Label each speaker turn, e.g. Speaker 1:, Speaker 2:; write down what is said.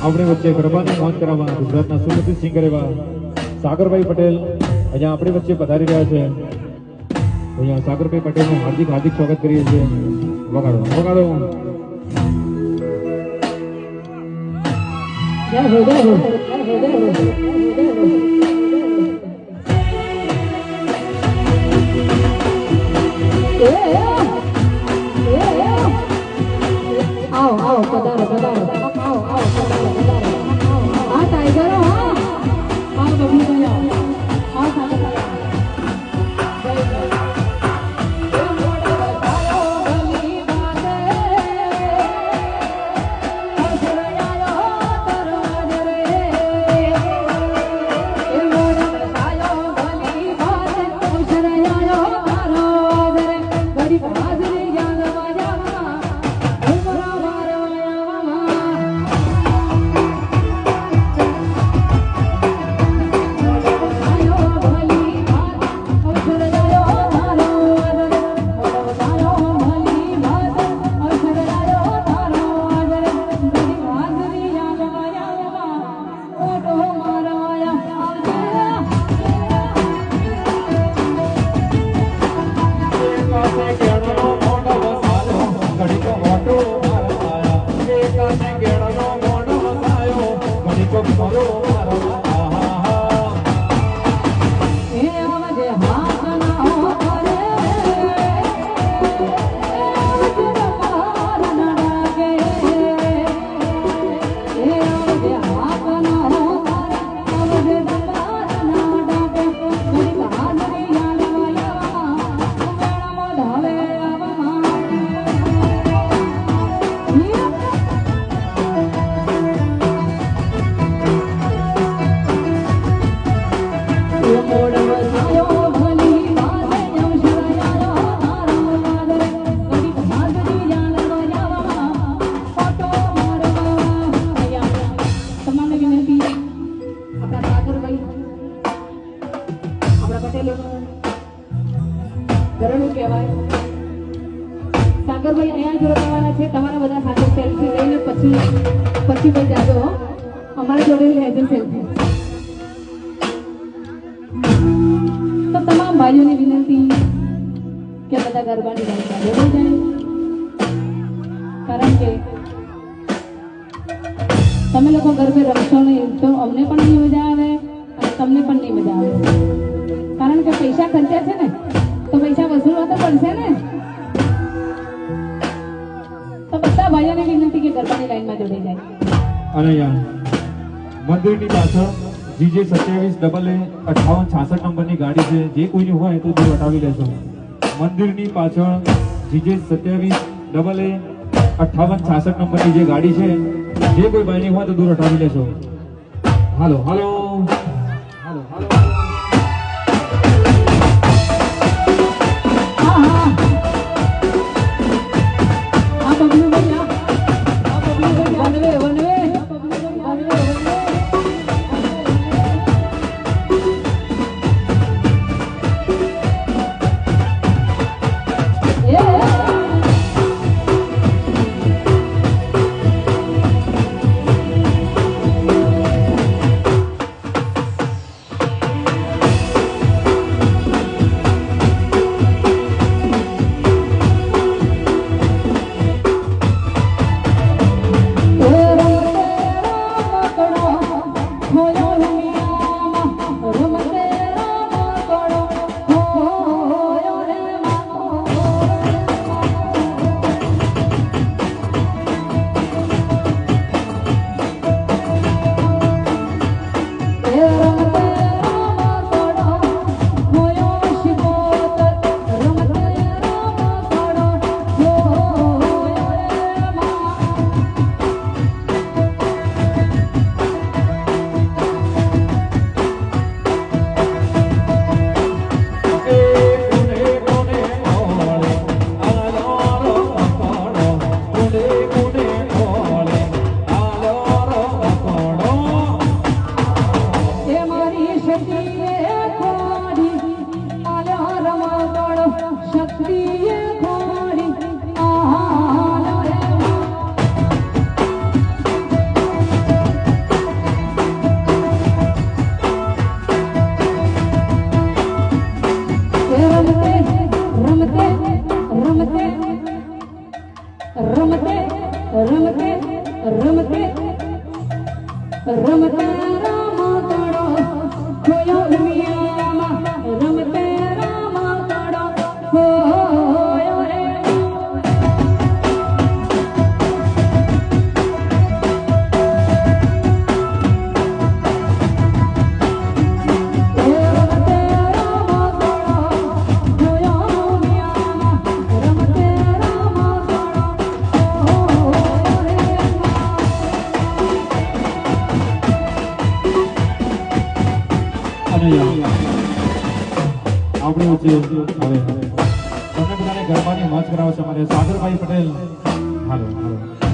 Speaker 1: આપણે વચ્ચે ગરબાની મોજ કરાવવા ગુજરાતના સુપ્રસિદ્ધ સિંગર એવા સાગરભાઈ પટેલ અહીંયા આપણી વચ્ચે પધારી રહ્યા છે. અહીંયા સાગરભાઈ પટેલનું હાર્દિક હાર્દિક સ્વાગત કરીએ છીએ. વગાડો વગાડો.
Speaker 2: જય હો જય હો आओ आओ पधारो पधारो आओ आओ पधारो पधारो हाँ टाइगर हो हाँ आओ बबली भैया हाँ खाना खाना સાગરભાઈ અહીંયા જોડવાના છે. તમારા બધા સાથે સેલ્ફી લઈને પછી ભાઈ જાજો અમારા જોડે લેજો સેલ્ફી. તો તમામ ભાઈઓને વિનંતી કે બધા ગરબાની લાઈનમાં જોડાઈ જાય, કારણ કે તમે લોકો ગરબે રમશો નહીં તો અમને પણ નહીં મજા આવે અને તમને પણ નહીં મજા આવે, કારણ કે પૈસા ખર્ચ્યા છે ને તો પૈસા વસૂલવા તો પડશે ને. તો બધા ભાઈઓને વિનંતી કે ગરબાની લાઈનમાં જોડાઈ જાય.
Speaker 1: અને યાર મંદિરની પાછળ જીજે 27AA5866 નંબરની ગાડી છે. જે કોઈની હોય તો દૂર હટાવી લેશો. મંદિરની પાછળ જીજે 27AA5866 નંબરની જે ગાડી છે, જે કોઈ ભાઈની હોય તો દૂર હટાવી લેશો. હાલો હાલો હાલો હાલો.
Speaker 2: શક્તિએ ખોરી આહાલો રે રમતે રમતે રમતે રમતે રમતે રમતે રમતડો ખોયો દુનિયામાં રમતે રમતડો ખોયો રે રમતે રમતડો ખોયો દુનિયામાં રમતે રમતડો ખોયો રે
Speaker 1: અને આપણી વચ્ચે હવે તમને બધાને ગરબાની મોજ કરાવશે અમારે સાગરભાઈ પટેલ હાલો હાલો